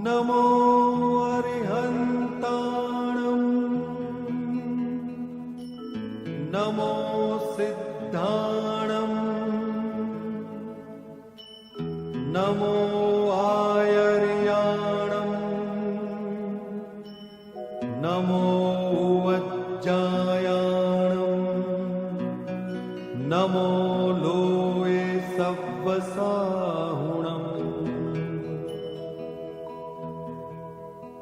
नमो अरिहन्ताणं नमो सिद्धाणं नमो आयर्याणं नमो वज्जायाणं नमो लोये सव्वसाहुणम्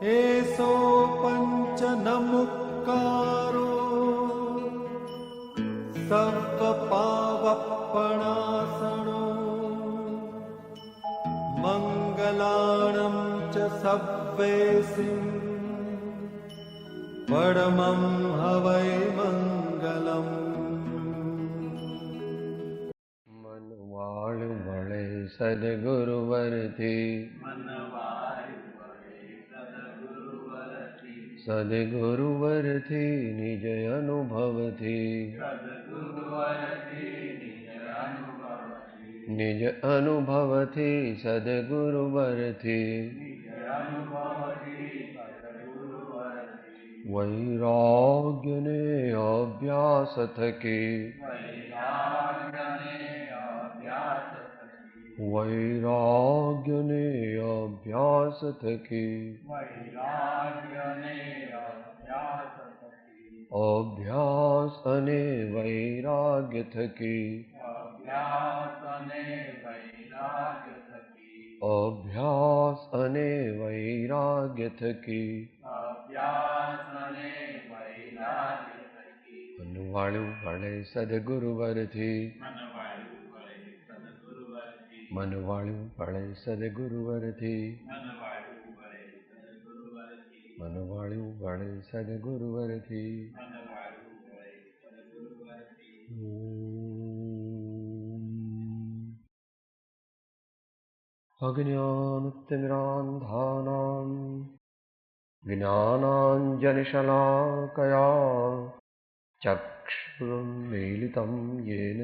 एसो पंच नमुक्कारो सर्वपावपणासनो मंगलाणं च सव्वेसिं परमं हवै मंगलम् मनवाळ वळे सद्गुरुवरथी સદગુરુવરથી નિજ અનુભવથી નિજ અનુભવથી સદગુરુવરથી વૈરાગ્યને અભ્યાસ થકી વૈરાગ્યને અભ્યાસ થકી અભ્યાસ અને વૈરાગ્ય થકી અભ્યાસ અને વૈરાગ્ય થકી મનવાળું વળે સદગુરુવરથી મનવાળું વળે સદગુરુવરથી મનવાળું વળે સદગુરુવરથી અજ્ઞાનતિમિરાન્ધાનાં જ્ઞાનાંજનશલાકયા ચક્ષુરુન્મીલિतं येन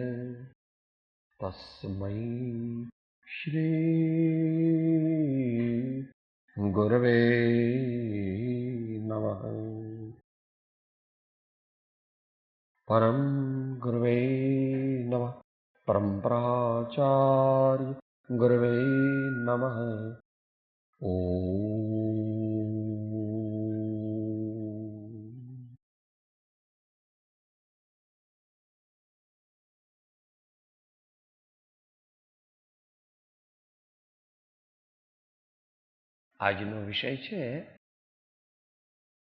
તસ્મૈ શ્રી ગુરવે નમઃ. પરમ ગુરવે નમઃ. પરંપરાચાર્ય ગુરવે નમઃ. ઓમ. આજનો વિષય છે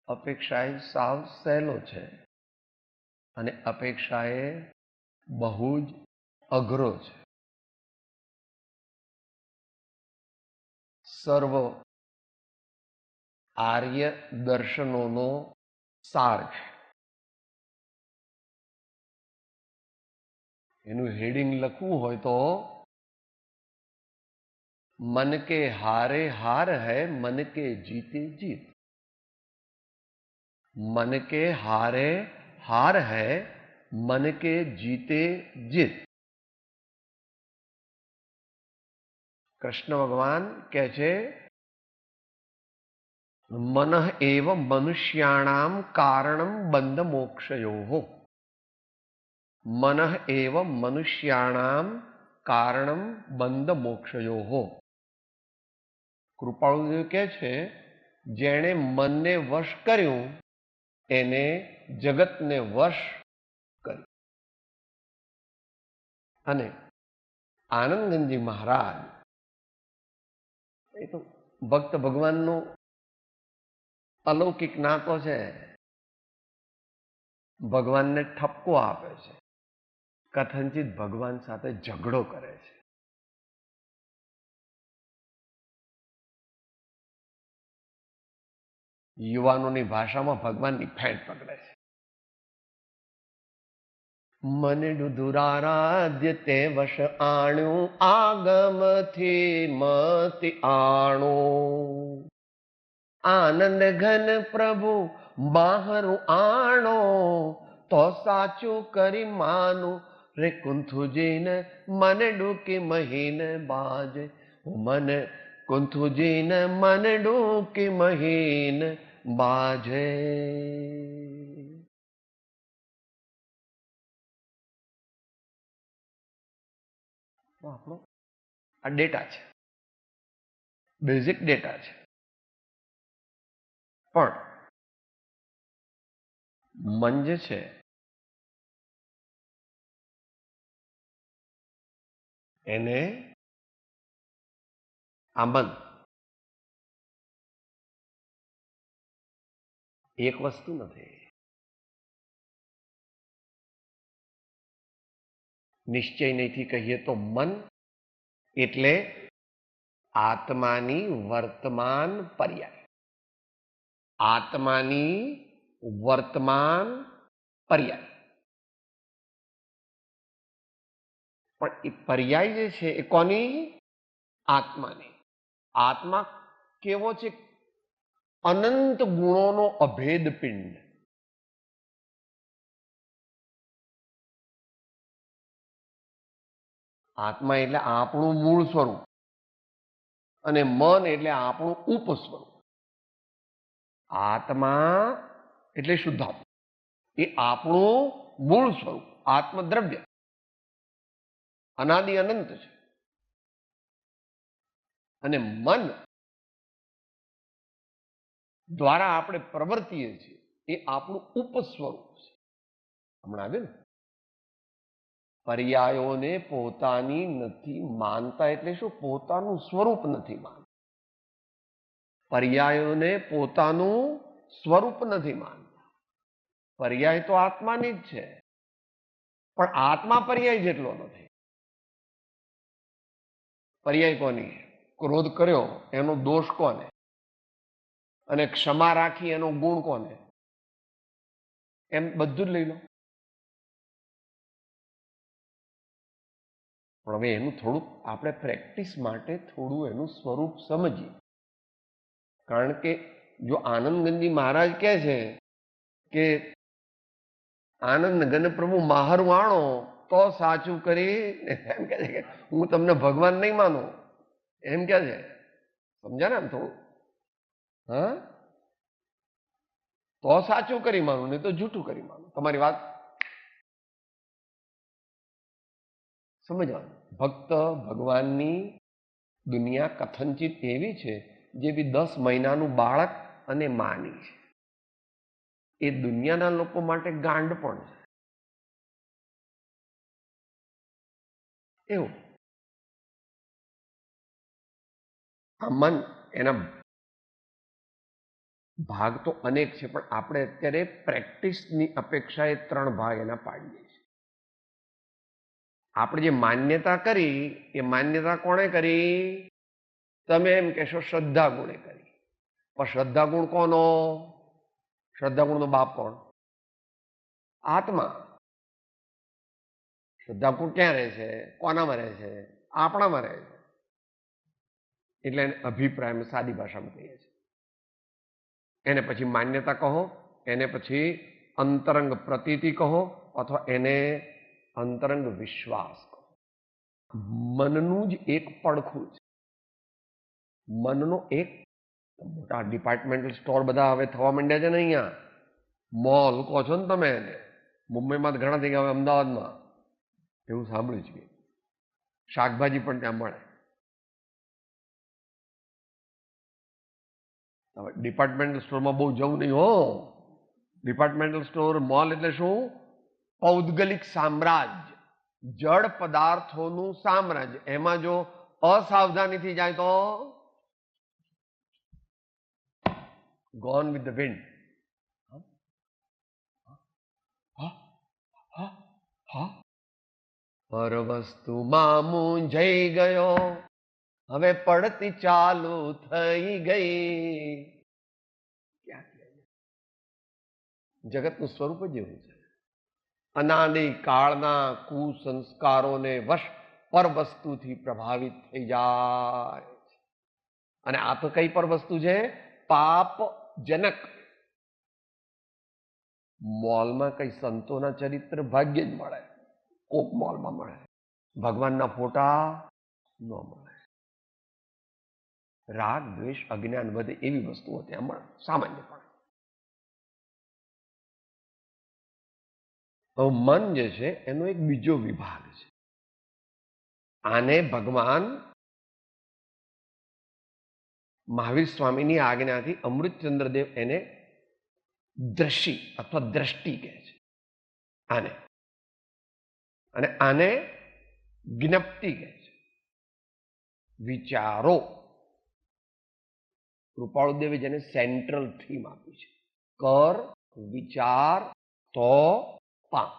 અપેક્ષા એ સાવ સહેલો છે અને અપેક્ષા એ બહુ જ અઘરો છે. સર્વ આર્ય દર્શનોનો સાર છે. એનું હેડિંગ લખવું હોય તો मन के हारे हार है मन के जीते जीत. मन के हारे हार है मन के जीते जीत. कृष्ण भगवान કહે છે मन एव मनुष्याणाम कारणम बंध मोक्षयोः. मन एव मनुष्याणाम कारणम बंध मोक्षयोः. કૃપાળુદેવ કહે છે જેણે મનને વશ કર્યું એને જગતને વશ કર્યું. અને આનંદગંજી મહારાજ એ તો ભક્ત ભગવાનનો અલૌકિક નાતો છે. ભગવાનને ઠપકો આપે છે, કથનચિત ભગવાન સાથે ઝઘડો કરે છે. યુવાનોની ભાષામાં ભગવાનની ફેંટ પકડે છે. મને દુરારાધ્ય તે વશ આણ્યું આગમથી મતિ આણું. આનંદ ઘન પ્રભુ બાહરું આણો તો સાચું કરી માનું રે કુંથુજીને મને ડૂકી મહીને બાજે. મને કુંથુજીન મનડું કે મહીન બાજે. આપણો આ ડેટા છે, બેઝિક ડેટા છે. પણ મન જે છે એને આ મન એક વસ્તુ નથી. નિશ્ચય નહીંથી કહીએ તો મન એટલે આત્માની વર્તમાન પર્યાય. આત્માની વર્તમાન પર્યાય. પણ એ પર્યાય જે છે એ કોની? આત્માની. આત્મા કેવો છે? અનંત ગુણોનો અભેદ પિંડ. આત્મા એટલે આપણું મૂળ સ્વરૂપ અને મન એટલે આપણું ઉપસ્વરૂપ. આત્મા એટલે શુદ્ધાત્મા, એ આપણું મૂળ સ્વરૂપ, આત્મદ્રવ્ય, અનાદિ અનંત છે. અને મન દ્વારા આપણે પ્રવર્તીએ છીએ એ આપણું ઉપસ્વરૂપ છે. હમણાં આવ્યું ને, પર્યાયોને પોતાની નથી માનતા એટલે શું? પોતાનું સ્વરૂપ નથી માનતા. પર્યાયોને પોતાનું સ્વરૂપ નથી માનતા. પર્યાય તો આત્માની જ છે, પણ આત્મા પર્યાય જેટલો નથી. પર્યાય કોની? ક્રોધ કર્યો એનો દોષ કોને? અને ક્ષમા રાખી એનો ગુણ કોને? એમ બધું જ લઈ લો. પણ હવે એનું થોડુંક આપણે પ્રેક્ટિસ માટે થોડું એનું સ્વરૂપ સમજીએ. કારણ કે જો આનંદગંજી મહારાજ કહે છે કે આનંદ ગન પ્રભુ માહરું આણો તો સાચું કરી, એમ કહે છે કે હું તમને ભગવાન નહીં માનું, એમ કે છે. સમજ્યા ને? આમ થોડું હા, તો સાચું કરી માનું, નહીં તો જૂઠું કરી માનું. તમારી વાત સમજવાનું. ભક્ત ભગવાનની દુનિયા કથનચિત એવી છે જેવી 10 મહિનાનું બાળક અને માની છે. એ દુનિયાના લોકો માટે ગાંડ પણ છે. એવું આ મન, એના ભાગ તો અનેક છે, પણ આપણે અત્યારે પ્રેક્ટિસની અપેક્ષાએ 3 ભાગ એના પાડીએ છીએ. આપણે જે માન્યતા કરી એ માન્યતા કોણે કરી? તમે એમ કહેશો શ્રદ્ધા ગુણે કરી. પણ શ્રદ્ધા ગુણ કોનો? શ્રદ્ધા ગુણનો બાપ કોણ? આત્મા. શ્રદ્ધા ગુણ ક્યાં રહે છે? કોનામાં રહે છે? આપણામાં રહે છે. એટલે એને અભિપ્રાય સાદી ભાષામાં કહીએ છીએ. એને પછી માન્યતા કહો, એને પછી અંતરંગ પ્રતીતિ કહો, અથવા એને અંતરંગ વિશ્વાસ કહો. મનનું જ એક પડખું છે. મનનો એક મોટા ડિપાર્ટમેન્ટલ સ્ટોર બધા હવે થવા માંડ્યા છે ને. અહીંયા મોલ કહો છો ને તમે એને. મુંબઈમાં તો ઘણા થઈ ગયા, હવે અમદાવાદમાં એવું સાંભળ્યું છે. શાકભાજી પણ ત્યાં મળે. હવે ડિપાર્ટમેન્ટલ સ્ટોરમાં બહુ જવું નહીં હો. ડિપાર્ટમેન્ટલ સ્ટોર, મોલ એટલે શું? પૌદ્ગલિક સામ્રાજ્ય, જડ પદાર્થોનું સામ્રાજ્ય. એમાં જો અસાવધાનીથી જાય તો ગોન વિથ ધ વિન્ડ. હર વસ્તુમાં મૂંઝાઈ ગયો, હવે પડતી ચાલુ થઈ ગઈ. જગતનું સ્વરૂપ જ એવું છે. અનાદિ કાળના કુસંસ્કારોને વશ પર વસ્તુથી પ્રભાવિત થઈ જાય. અને આ તો કઈ પર વસ્તુ છે? પાપજનક. મોલમાં કઈ સંતોના ચરિત્ર ભાગ્ય જ મળે, કોક મોલમાં મળે. ભગવાનના ફોટા ન મળે. રાગ દ્વેષ અજ્ઞાન વધે એવી વસ્તુઓ ત્યાં મળે સામાન્યપણે. હવે મન જે છે એનો એક બીજો વિભાગ છે. આને ભગવાન મહાવીર સ્વામીની આજ્ઞાથી અમૃતચંદ્રદેવ એને દ્રષ્ટિ અથવા દ્રષ્ટિ કહે છે આને, અને આને જ્ઞપ્તિ કહે છે. વિચારો કૃપાળુદેવે જેને સેન્ટ્રલ થીમ આપી છે, કર વિચાર તો પા.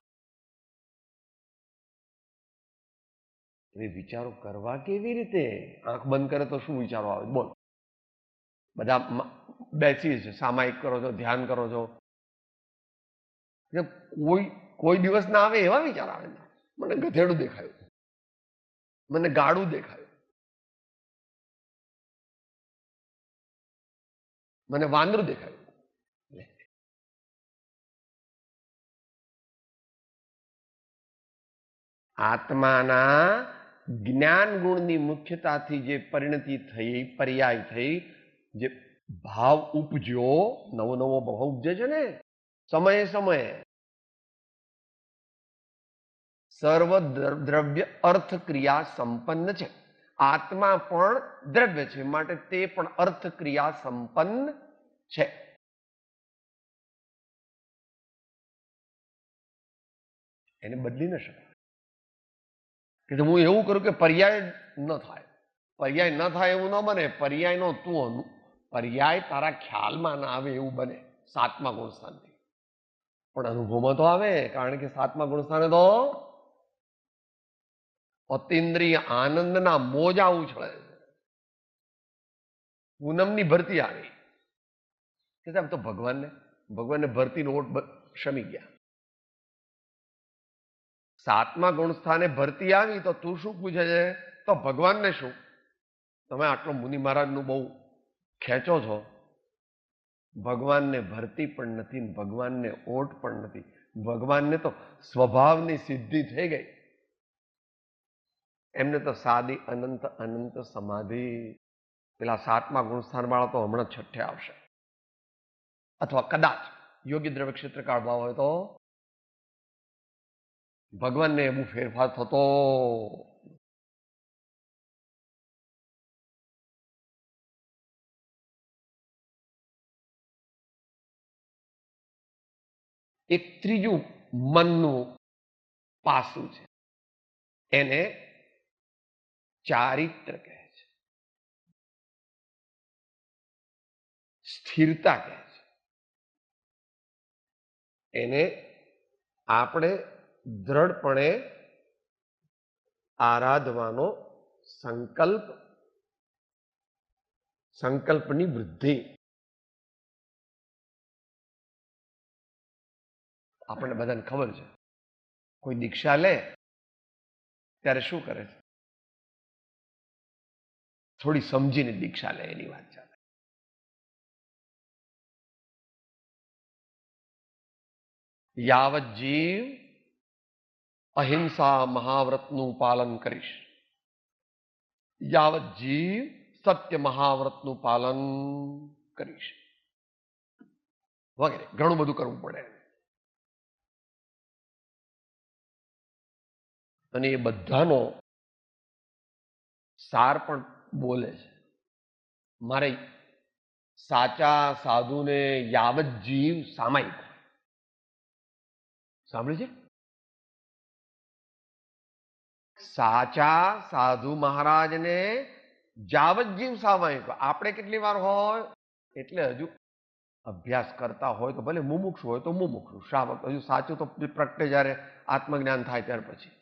એ વિચારો કરવા કેવી રીતે? આંખ બંધ કરે તો શું વિચારો આવે? બોલ. બધા બેસી છે, સામાયિક કરો છો, ધ્યાન કરો છો, કોઈ દિવસ ના આવે એવા વિચાર આવે. મને ગધેડું દેખાયું, મને ગાડું દેખાયું, મને વાંદરું દેખાયું. આત્માના જ્ઞાન ગુણની મુખ્યતાથી જે પરિણતિ થઈ, પર્યાય થઈ, જે ભાવ ઉપજ્યો, નવો નવો ભાવ ઉપજે છે ને સમયે સમયે. સર્વ દ્રવ્ય અર્થ ક્રિયા સંપન્ન છે. આત્મા પણ દ્રવ્ય છે, માટે તે પણ અર્થ ક્રિયા સંપન્ન છે. એને બદલી ન શકાય કે હું એવું કરું કે પર્યાય ન થાય. પર્યાય ન થાય એવું ન બને. પર્યાય નો તું પર્યાય તારા ખ્યાલમાં ના આવે એવું બને સાતમા ગુણસ્થાનથી, પણ અનુભવમાં તો આવે. કારણ કે સાતમા ગુણસ્થાને તો અતિન્દ્રિય આનંદના મોજા ઉછળે છે. પૂનમની ભરતી આવી કે સાહેબ તો ભગવાનને ભરતીનો ઓટ શમી ગયા. સાતમા ગુણસ્થાને ભરતી આવી તો તું શું પૂછે છે? તો ભગવાનને શું? તમે આટલો મુનિ મહારાજનું બહુ ખેંચો છો. ભગવાનને ભરતી પણ નથી, ભગવાનને ઓટ પણ નથી. ભગવાનને તો સ્વભાવની સિદ્ધિ થઈ ગઈ. એમને તો સાદી અનંત અનંત સમાધિ. પેલા સાતમા ગુણસ્થાન વાળા તો હમણાં છઠ્ઠે આવશે, અથવા કદાચ યોગી દ્રવ્ય ક્ષેત્ર કાઢવા હોય તો ભગવાનને એવું ફેરફાર થતો. એક ત્રીજું મનનું પાસું છે, એને ચારિત્ર કહે છે, સ્થિરતા કહે છે. એને આપણે દ્રઢપણે આરાધવાનો સંકલ્પની વૃદ્ધિ. આપણને બધાને ખબર છે, કોઈ દીક્ષા લે ત્યારે શું કરે છે? થોડી સમજીને દીક્ષા લે, એની વાત ચાલે. યાવત જીવ અહિંસા મહાવ્રતનું પાલન કરીશ, યાવત જીવ સત્ય મહાવ્રતનું પાલન કરીશ, વગેરે ઘણું બધું કરવું પડે. અને એ બધાનો સાર પણ બોલે છે. મારે સાચા સાધુને યાવત જીવ સામાયિક સાંભળ્યું છે? સાચા સાધુ મહારાજને જાવત જીવ સામાયિક. આપણે કેટલી વાર હોય એટલે હજુ અભ્યાસ કરતા હોય તો ભલે મુમુક્ષુ હોય તો મુમુક્ષુ, શ્રાવક હજુ સાચું તો પ્રગટે જ્યારે આત્મજ્ઞાન થાય ત્યાર પછી.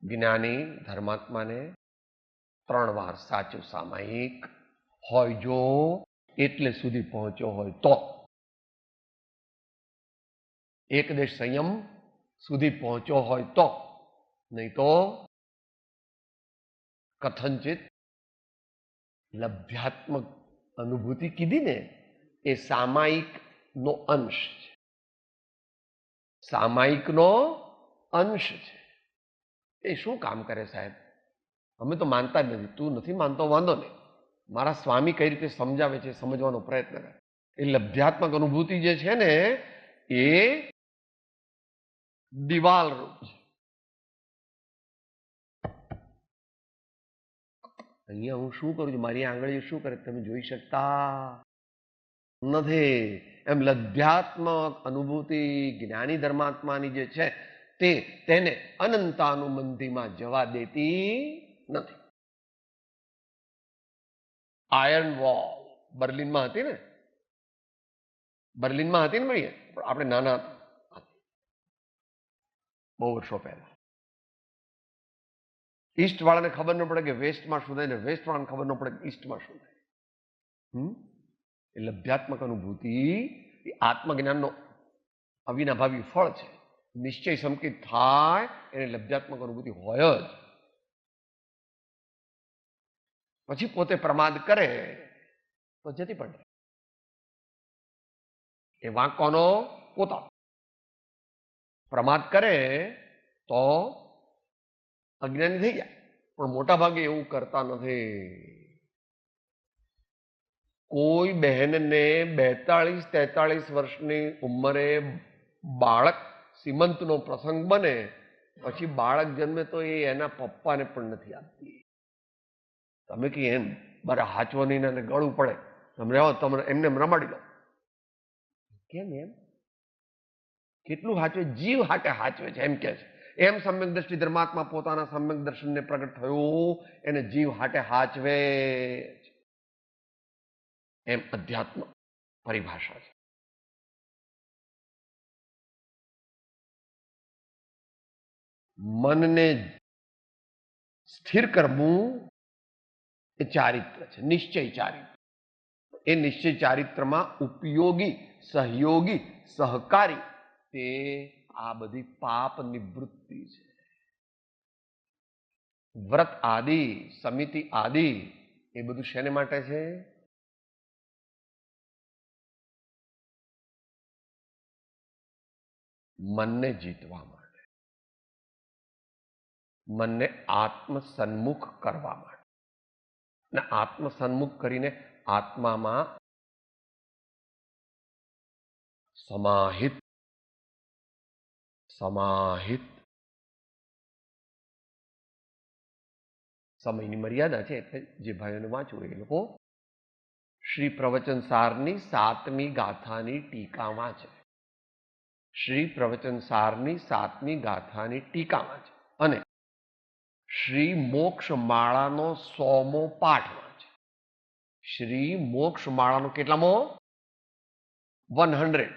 જ્ઞાની ધર્માત્માને 3 વાર સાચું સામાયિક હોય જો એટલે સુધી પહોંચ્યો હોય તો, એકદેશ સંયમ સુધી પહોંચ્યો હોય તો, નહીં તો કથનચિત લભ્યાત્મક અનુભૂતિ કીધી ને એ સામાયિક નો અંશ છે. સામાયિક નો અંશ છે. એ શું કામ કરે સાહેબ? અમે તો માનતા જ નથી. તું નથી માનતો વાંધો નહીં, મારા સ્વામી કઈ રીતે સમજાવે છે સમજવાનો પ્રયત્ન કર. એ લબ્ધાત્મક અનુભૂતિ જે છે ને એ દિવાલ રૂપ છે. અહીંયા હું શું કરું છું, મારી આંગળીઓ શું કરે તમે જોઈ શકતા નથી. એમ લબ્ધાત્મક અનુભૂતિ જ્ઞાની ધર્માત્માની જે છે તેને અનંતાનુબંધીમાં જવા દેતી નથી. આયર્ન વોલ બર્લિનમાં હતી ને, બર્લિનમાં હતી ને ભાઈ, આપણે નાના હતા બહુ વર્ષો પહેલા. ઈસ્ટ વાળાને ખબર ન પડે કે વેસ્ટમાં શું થાય, ને વેસ્ટ વાળાને ખબર ન પડે કે ઈસ્ટમાં શું થાય. એ લબ્ધાત્મક અનુભૂતિ એ આત્મજ્ઞાનનો અવિનાભાવી ફળ છે. નિશ્ચય સંકેત થાય એને લબ્ધાત્મક અનુભૂતિ હોય જ. પછી પોતે પ્રમાદ કરે તો જતી પડે. એ વાંક કોનો? પોતાનો. પ્રમાદ કરે તો અજ્ઞાની થઈ જાય, પણ મોટા ભાગે એવું કરતા નથી. કોઈ બહેનને 42-43 વર્ષની ઉંમરે બાળક સીમંતનો પ્રસંગ બને, પછી બાળક જન્મે તો એ એના પપ્પાને પણ નથી આપતી. તમે કે એમ મારે હાચવો નહીં ને ગળવું પડે, તમે એમને રમાડી લો. કેમ એમ? કેટલું હાચવે? જીવ હાટે હાચવે છે એમ કે છે. એમ સમ્યક દ્રષ્ટિ ધર્માત્મા પોતાના સમ્યક દર્શનને પ્રગટ થયું એને જીવ હાટે હાચવે છે. એમ અધ્યાત્મ પરિભાષા છે. મનને સ્થિર કરવું એ ચારિત્ર છે, નિશ્ચય ચારિત્ર. એ નિશ્ચય ચારિત્રમાં ઉપયોગી, સહયોગી, સહકારી તે આ બધી પાપ નિવૃત્તિ છે. વ્રત આદિ, સમિતિ આદિ એ બધું શેને માટે છે? મનને જીતવા માટે, મનને આત્મસન્મુખ કરવા માટે. અને આત્મસન્મુખ કરીને આત્મામાં સમાહિત સમયની મર્યાદા છે એટલે જે ભાઈઓને વાંચવું એ લોકો શ્રી પ્રવચન સારની 7મી ગાથાની ટીકામાં છે. શ્રી પ્રવચન સારની 7મી ગાથાની ટીકામાં છે અને શ્રી મોક્ષ માળાનો 100મો પાઠમાં છે. શ્રી મોક્ષ માળાનો કેટલામો? 100.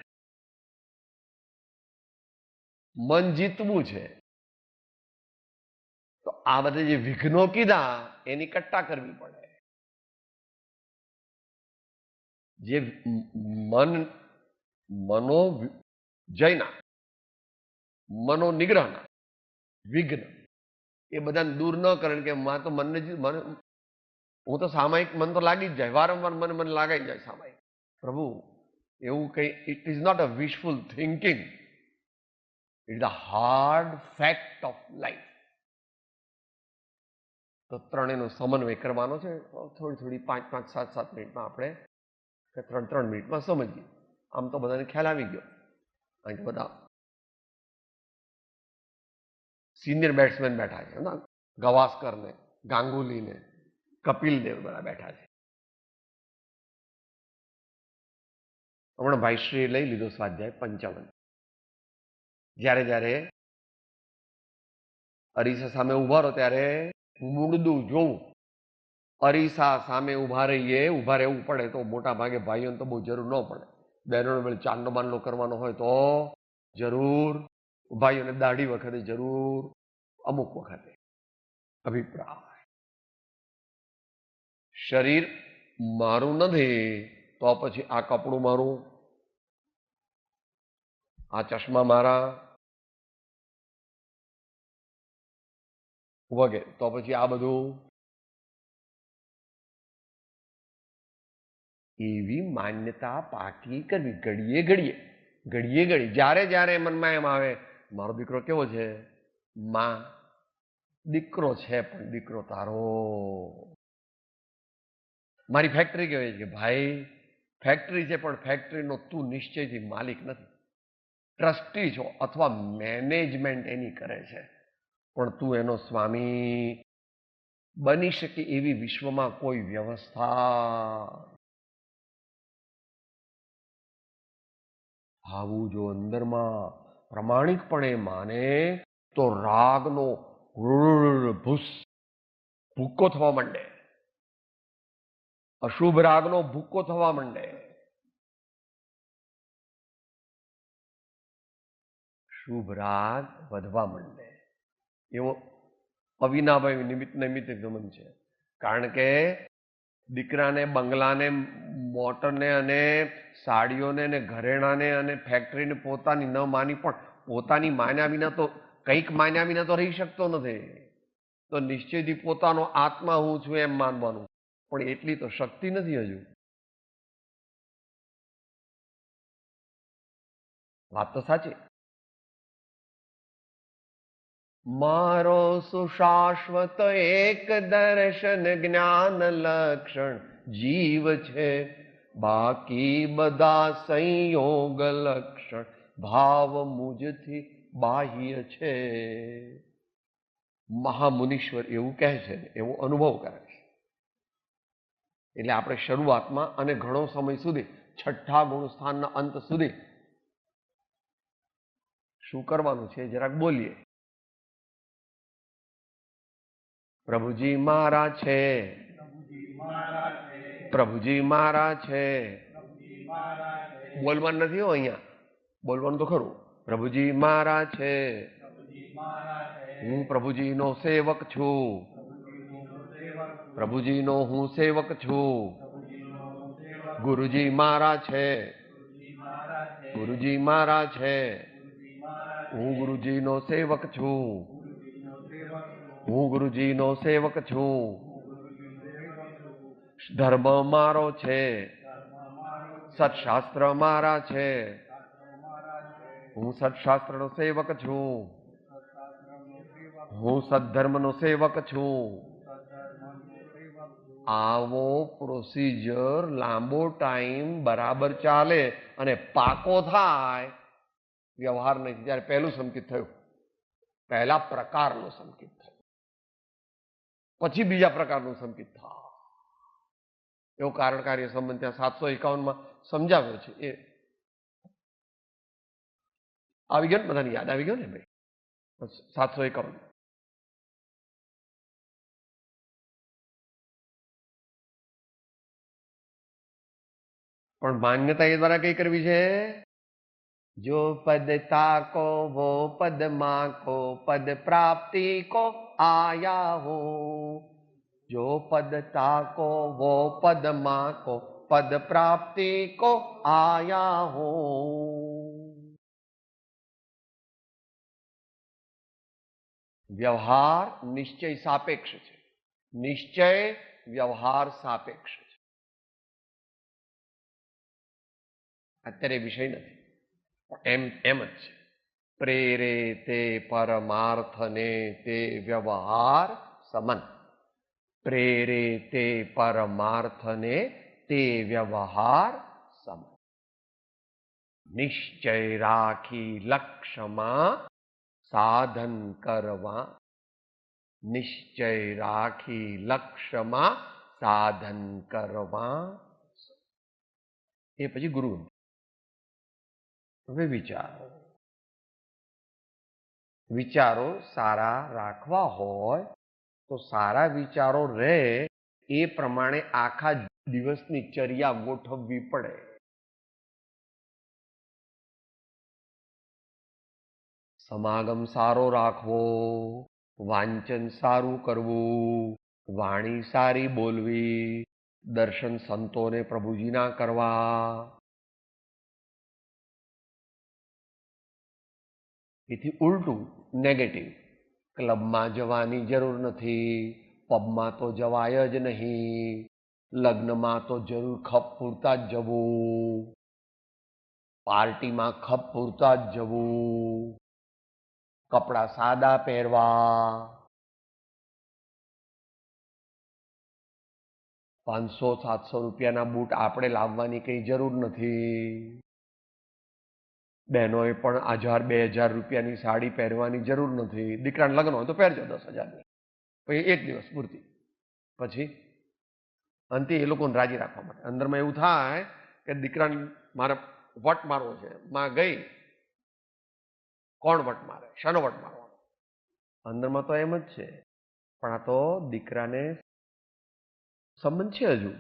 મન જીતવું છે તો આ બધા જે વિઘ્નો કીધા એની કટ્ટા કરવી પડે. જે મનો જયના, મનો નિગ્રહના વિઘ્ન એ બધાને દૂર ન કરે કે માં તો મનને હું તો સામાયિક મન તો લાગી જ જાય, વારંવાર મને લાગાઈ જાય સામાયિક. પ્રભુ એવું કઈ, it is not a wishful thinking, it is a hard fact of life. તો ત્રણેયનો સમન્વય કરવાનો છે. થોડી 5-5, 7-7 મિનિટમાં આપણે 3-3 મિનિટમાં સમજીએ. આમ તો બધાને ખ્યાલ આવી ગયો, કારણ કે બધા સિનિયર બેટ્સમેન બેઠા છે, ગવાસ્કર ને, ગાંગુલી ને, કપિલ દેવ બધા બેઠા છે. હમણાં ભાઈશ્રીએ લઈ લીધો સ્વાધ્યાય 55. જ્યારે અરીસા સામે ઉભા રહો ત્યારે મૂળદું જોવું. અરીસા સામે ઉભા રહેવું પડે તો મોટા ભાગે ભાઈઓને તો બહુ જરૂર ન પડે. બહેનોને પેલી ચાંદલો બાંદલો કરવાનો હોય તો જરૂર, ભાઈઓને દાઢી વખતે જરૂર, અમુક વખતે અભિપ્રાય. શરીર મારું નથી તો પછી આ કપડું મારું, આ ચશ્મા મારા વગેરે, તો પછી આ બધું. એવી માન્યતા પાકી કરવી ઘડીએ ઘડી. જ્યારે મનમાં એમ આવે મારો દીકરો કેવો છે, માં દીકરો છે પણ દીકરો તારો. મારી ફેક્ટરી કહેવાય છે કે ભાઈ ફેક્ટરી છે પણ ફેક્ટરીનો તું નિશ્ચયથી માલિક નથી, ટ્રસ્ટી છો અથવા મેનેજમેન્ટ એની કરે છે, પણ તું એનો સ્વામી બની શકે એવી વિશ્વમાં કોઈ વ્યવસ્થા આવું જો અંદરમાં પ્રમાણિકપણે માને તો રાગનો ભૂસ ભૂક્કો થવા માંડે, અશુભ રાગનો ભૂક્કો થવા માંડે, શુભ રાગ વધવા માંડે. એવો અવિનાભાઈ નિમિત્ત ગમન છે. કારણ કે દીકરાને બંગલાને મોટરને અને સાડીઓને અને ઘરેણાને અને ફેક્ટરીને પોતાની ન માની પણ પોતાની માન્યા વિના તો કંઈક માન્યા વિના તો રહી શકતો નથી. તો નિશ્ચયથી પોતાનો આત્મા હું છું એમ માનવાનું, પણ એટલી તો શક્તિ નથી હજુ. વાત તો સાચી. મારો સુશાશ્વત એક દર્શન જ્ઞાન લક્ષણ જીવ છે, બાકી બધા સંયોગ લક્ષણ ભાવ મુજથી બાહ્ય છે. મહામુનીશ્વર એવું કહે છે, એવો અનુભવ કરે છે. એટલે આપણે શરૂઆતમાં અને ઘણો સમય સુધી છઠ્ઠા ગુણસ્થાનના અંત સુધી શું કરવાનું છે જરાક બોલીએ. પ્રભુજી મારા છે, પ્રભુજી મારા છે. બોલવાનું નથી હો, અહીંયા બોલવાનું તો ખરું. પ્રભુજી મારા છે, હું પ્રભુજીનો સેવક છું, પ્રભુજીનો હું સેવક છું. ગુરુજી મારા છે, ગુરુજી મારા છે, હું ગુરુજીનો સેવક છું, હું ગુરુજીનો સેવક છું. ધર્મ મારો છે, સત્શાસ્ત્ર મારા છે, હું સત્શાસ્ત્રનો સેવક છું, હું સદ્ધર્મનો સેવક છું. આવો પ્રોસિજર લાંબો ટાઈમ બરાબર ચાલે અને પાકો થાય વ્યવહાર નહીં. ત્યારે પહેલું સંકેત થયું, પહેલા પ્રકારનો સંકેત થયો, પછી બીજા પ્રકારનું સંકેત થાય. એવો કારણ કાર્ય સંબંધ ત્યાં 751માં સમજાવ્યો છે. એ આવી ગયો ને, બધાને યાદ આવી ગયો ને ભાઈ? 751. પણ માન્યતા એ દ્વારા કઈ કરવી છે? જો પદ તાકો વો પદ માકો પદ પ્રાપ્તિ કો આયા હો. જો પદ તાકો વો પદ માકો પદ પ્રાપ્તિ કો આયા હો. વ્યવહાર નિશ્ચય સાપેક્ષ છે, નિશ્ચય વ્યવહાર સાપેક્ષ છે. અત્યારે વિષય નથી, એમ જ છે. પ્રેરે તે પરમાર્થને તે વ્યવહાર સમન. પ્રેરે તે પરમાર્થને તે વ્યવહાર સમન. નિશ્ચય રાખી લક્ષ્યમાં સાધન કરવા. નિશ્ચય રાખી લક્ષ્યમાં સાધન કરવા. એ પછી ગુરુ. હવે વિચારો, વિચારો સારા રાખવા હોય તો સારા વિચારો રહે એ પ્રમાણે આખા દિવસની ચર્યા ગોઠવવી પડે. સમાગમ સારો રાખવો, વાંચન સારું કરવું, વાણી સારી બોલવી, દર્શન સંતોને પ્રભુજીના કરવા. એથી ઉલટું નેગેટિવ, ક્લબમાં જવાની જરૂર નથી, પબમાં તો જવાય જ નહીં, લગ્નમાં તો જરૂર ખપ પૂરતા જ જવું, પાર્ટીમાં ખપ પૂરતા જ જવું, કપડાં સાદા પહેરવા, 500-700 રૂપિયાના બૂટ આપણે લાવવાની કઈ જરૂર નથી. બહેનોએ પણ 1000-2000 રૂપિયાની સાડી પહેરવાની જરૂર નથી. દીકરાને લગ્ન હોય તો પહેરજો 10,000ની, પછી એક દિવસ પૂરતી. પછી અંતે એ લોકોને રાજી રાખવા માટે અંદરમાં એવું થાય કે દીકરાને મારે વટ મારવો છે, માં ગઈ કોણ વટ મારે, શાનો વટ મારવાનો? અંદરમાં તો એમ જ છે, પણ આ તો દીકરાને સંબંધ છે હજુ,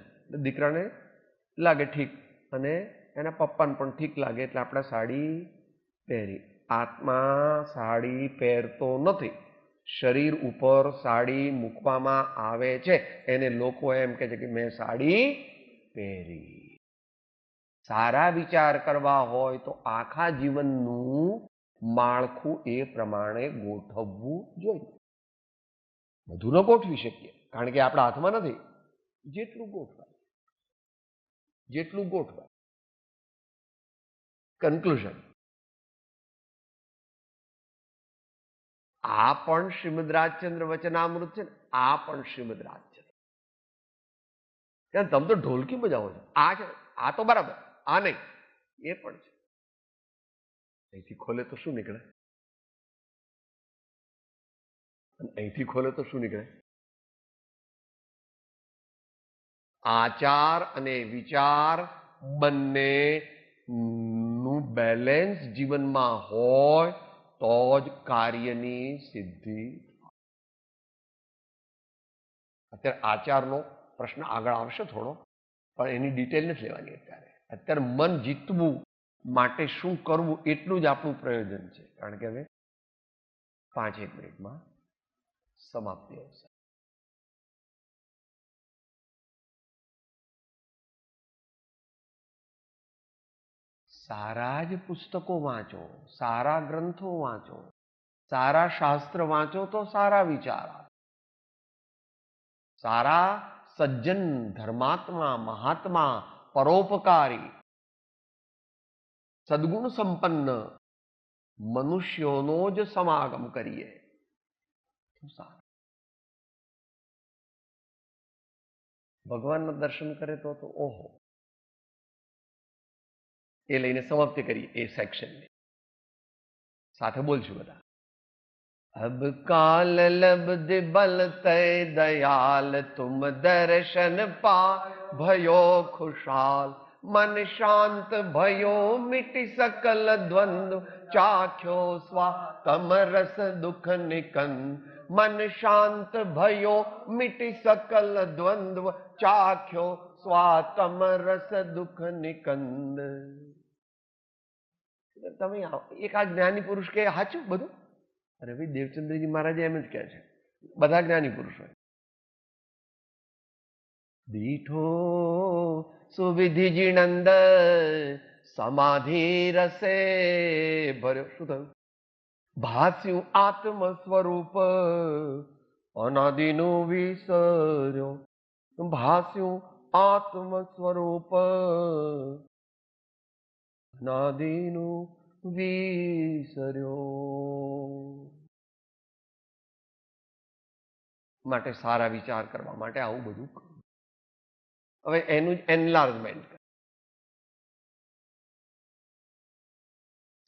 દીકરાને લાગે ઠીક, અને એના પપ્પાને પણ ઠીક લાગે એટલે આપણે સાડી પહેરી. આત્મા સાડી પહેરતો નથી, શરીર ઉપર સાડી મૂકવામાં આવે છે, એને લોકો એમ કહે છે કે મેં સાડી પહેરી. સારા વિચાર કરવા હોય તો આખા જીવનનું માળખું એ પ્રમાણે ગોઠવવું જોઈએ. બધું ન ગોઠવી શકીએ કારણ કે આપણા હાથમાં નથી. જેટલું ગોઠવાય. કન્ક્લુઝન, આ પણ શ્રીમદ રાજચંદ્ર વચનામૃત છે ને, આ પણ શ્રીમદ રાજચંદ્ર. તમે તો ઢોલકી બજાવો છો, આ છે, આ તો બરાબર, આ નહીં, એ પણ છે. અહીંથી ખોલે તો શું નીકળે? અહીંથી ખોલે તો શું નીકળે? આચાર અને વિચાર બંને નું બેલેન્સ જીવનમાં હોય તો જ કાર્યની સિદ્ધિ. અત્યારે આચારનો પ્રશ્ન આગળ આવશે થોડો, પણ એની ડિટેલ નથી લેવાની અત્યારે મન જીતવું માટે શું કરવું એટલું જ આપણું પ્રયોજન છે, કારણ કે હવે 5-1 મિનિટમાં સમાપ્તિ આવશે. સારા જ પુસ્તકો વાંચો, સારા ગ્રંથો વાંચો, સારા શાસ્ત્ર વાંચો તો સારા વિચાર આવે. સારા સજ્જન, ધર્માત્મા, મહાત્મા, પરોપકારી, સદગુણ સંપન્ન મનુષ્યોનો જ સમાગમ કરીએ તો સારું. ભગવાનના દર્શન કરે તો ઓહો. એ લઈને સમાપ્તિ કરીએ એ સેક્શનની સાથે. બોલશું બધા. अब काल लब्ध बल तय दयाल तुम दर्शन पा भयो खुशाल मन शांत भयो मिटि सकल द्वंद्व चाख्यो स्वा तम रस दुख निकंद. मन शांत भयो मिटि सकल द्वंद्व चाख्यो स्वा तम रस दुख निकंद. તમે એક આ જ્ઞાની પુરુષ કે સાચું બધું? અરે ભાઈ, દેવચંદ્રજી મહારાજ એમ જ કહે છે, બધા જ્ઞાની પુરુષો. દીઠો સુવિધિ જીણંદ સમાધિ રસે ભર્યો. શું થયું? ભાસ્યું આત્મ સ્વરૂપ અનાદિનું વિસર્યો. ભાસ્યું આત્મ સ્વરૂપ અનાદિનું વિસર્યો. માટે સારા વિચાર કરવા માટે આવું બધું કરવું. હવે એનું જ એનલાર્જમેન્ટ.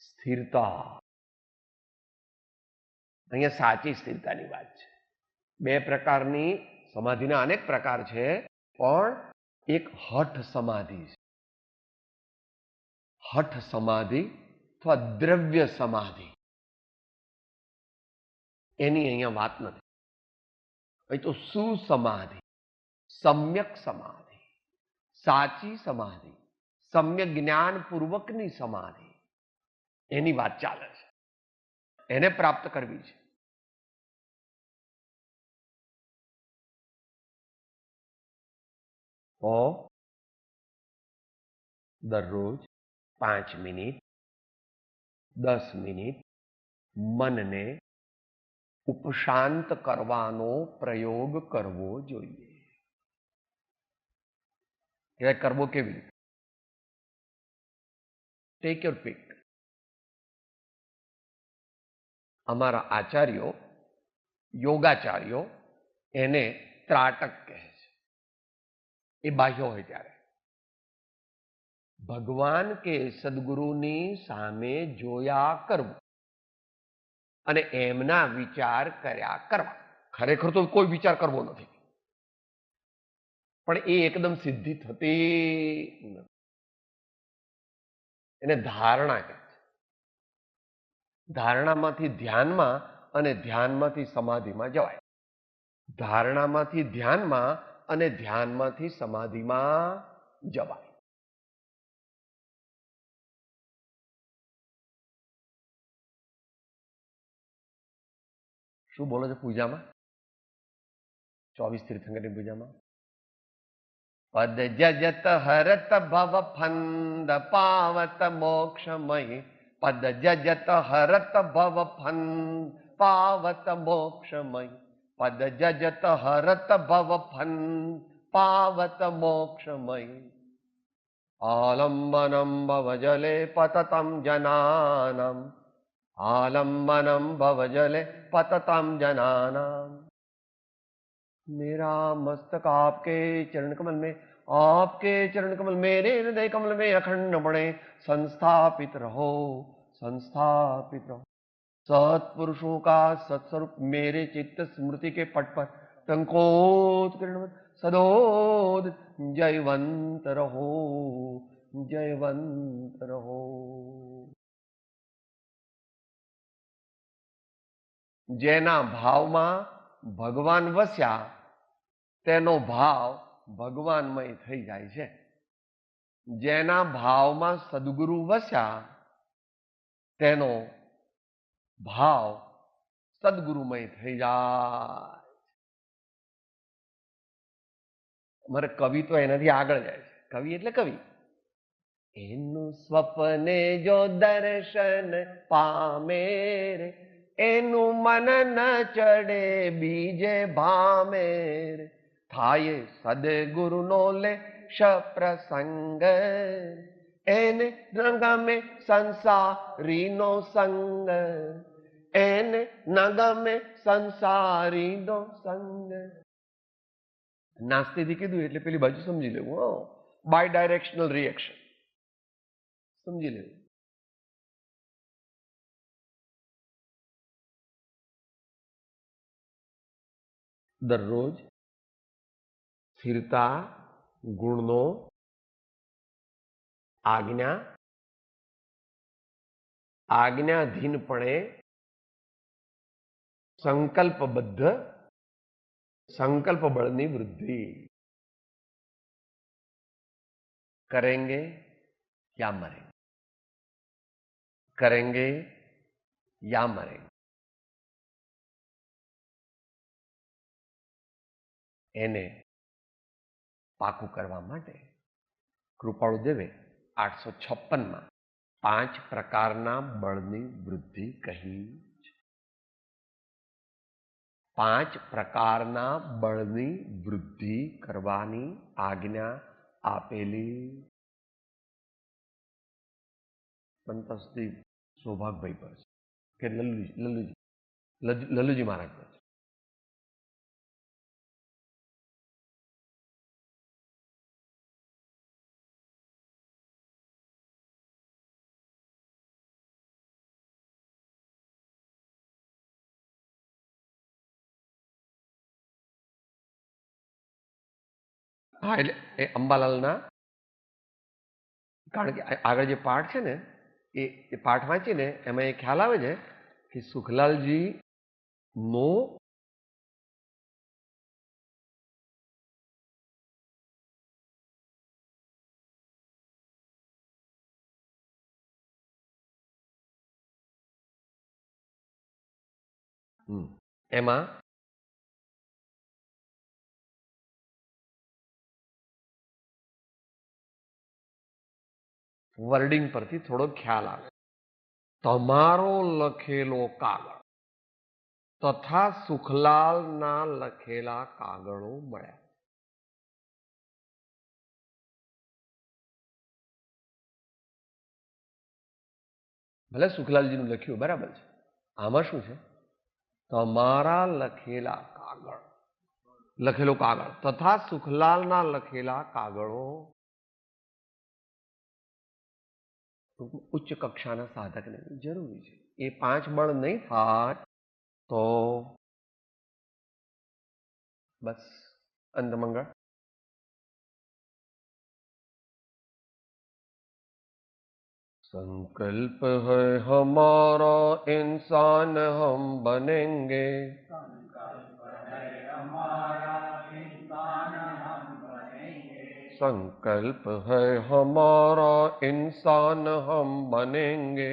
સ્થિરતા. અહીંયા સાચી સ્થિરતાની વાત છે. 2 પ્રકારની સમાધિના અનેક પ્રકાર છે, પણ એક હઠ સમાધિ છે. હઠ સમાધિ અથવા દ્રવ્ય સમાધિ, એની અહીંયા વાત નથી. અહીં તો સુસમાધિ, સમ્યક સમાધિ, સાચી સમાધિ, સમ્યક જ્ઞાન પૂર્વકની સમાધિ, એની વાત ચાલે છે. એને પ્રાપ્ત કરવી છે. તો દરરોજ 5 મિનિટ 10 મિનિટ મનને ઉપશાંત કરવાનો પ્રયોગ કરવો જોઈએ. એ કરવો કેવી રીતે? Take your pick. અમારા આચાર્યો, યોગાચાર્યો એને ત્રાટક કહે છે. એ બાહ્ય હોય ત્યારે. ભગવાન કે સદગુરુની સામે જોયા કરવું અને એમના વિચાર કર્યા કરવા. ખરેખર તો કોઈ વિચાર કરવો નથી, પણ એ એકદમ સિદ્ધિ થતી નથી. એને ધારણા કહે છે. ધારણામાંથી ધ્યાનમાં અને ધ્યાનમાંથી સમાધિમાં જવાય. ધારણામાંથી ધ્યાનમાં અને ધ્યાનમાંથી સમાધિમાં જવાય. શું બોલો છો પૂજામાં? 24 તીર્થંકરની પૂજામાં પદ જજત હરત ભવ ફંદ પાવત મોક્ષમય. પદ જજત હરત ભવ ફંદ પાવત મોક્ષમય. પદ જજત હરત ભવ ફંદ પાવત મોક્ષમય. આલંબનમ ભવજલે પતતમ જનાનામ. आलम्बनम भवजले पततम जनानाम. मेरा मस्तक आपके चरण कमल में, आपके चरण कमल मेरे हृदय कमल में अखंड बने संस्थापित रहो, संस्थापित रहो. सत्पुरुषों का सत्स्वरूप मेरे चित्त स्मृति के पट पर टंकोत्कीर्ण सदोदित जयवंत रहो, जयवंत रहो. જેના ભાવમાં ભગવાન વસ્યા તેનો ભાવ ભગવાનમય થઈ જાય છે. જેના ભાવમાં સદગુરુ વસ્યા તેનો ભાવ સદગુરુમય થઈ જાય. અમારે કવિ તો એનાથી આગળ જાય છે. કવિ એટલે કવિ. એનું સ્વપ્ને જો દર્શન પામે રે, એનું મન ન ચડે બીજે ભામે રે. થાય સદગુરુનો લે પ્રસંગ, એને ન ગમે સંસારીનો સંગ, એને ન ગમે સંસારીનો સંગ. નાસ્તીથી કીધું એટલે પેલી બાજુ સમજી લેવું. બાય ડાયરેક્શનલ રિએક્શન સમજી લેવું. દરરોજ સ્થિરતા ગુણનો આજ્ઞાધીનપણે સંકલ્પબદ્ધ સંકલ્પ બળની વૃદ્ધિ કરેંગે યા મરેંગે, કરેંગે યા મરેંગે. એને પાકું કરવા માટે કૃપાળુ દેવે 856માં 5 પ્રકારના બળની વૃદ્ધિ કહી છે. 5 પ્રકારના બળની વૃદ્ધિ કરવાની આજ્ઞા આપેલી. સંતોષથી સૌભાગભાઈ પર છે કે લલ્લુજી મહારાજ પર છે. હા, એટલે એ અંબાલાલના, કારણ કે આગળ જે પાઠ છે ને એ પાઠ વાંચીને એમાં એ ખ્યાલ આવે છે કે સુખલાલજી નો એમાં વર્ડિંગ પરથી થોડો ખ્યાલ આવે. તમારો લખેલો કાગળ તથા સુખલાલના લખેલા કાગળો મળ્યા. ભલે સુખલાલજીનું લખ્યું બરાબર છે, આમાં શું છે? તમારા લખેલા કાગળ લખેલો કાગળ તથા સુખલાલના લખેલા કાગળો ઉચ્ચ કક્ષાના સાધકને જરૂરી છે. એ 5 બળ નહીં થાય તો બસ અંતમંગળ. संकल्प है हमारा इंसान हम बनेंगे, संकल्प है हमारा इंसान हम बनेंगे,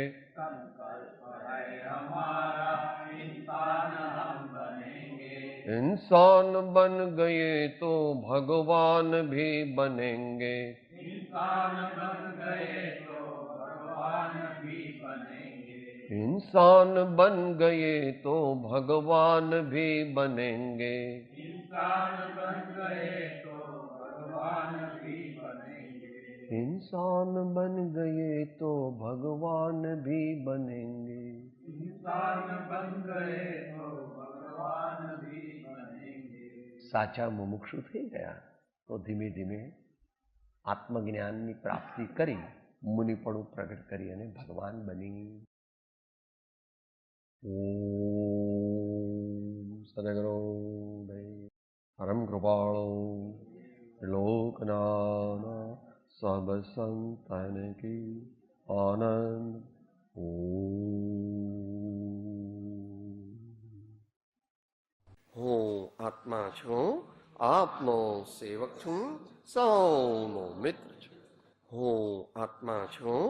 इंसान बन गए तो भगवान भी बनेंगे, इंसान बन गए तो भगवान भी बनेंगे, इंसान बन गए तो भगवान भी बनेंगे, સાચા મુમુક્ષુ થઈ ગયા તો ધીમે ધીમે આત્મજ્ઞાનની પ્રાપ્તિ કરી મુનિપણું પ્રગટ કરી અને ભગવાન બની. સદગુરુ પરમ કૃપાળો લોકનાથ સબ સંતન કી આનંદ. હું આત્મા છું, આપનો સેવક છું, સૌનો મિત્ર છું. હું આત્મા છું,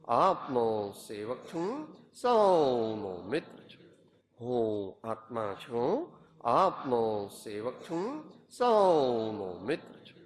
આપનો સેવક છું, સૌનો મિત્ર છું. હું આત્મા છું, આપનો સેવક છું, સૌનો મિત્ર છું.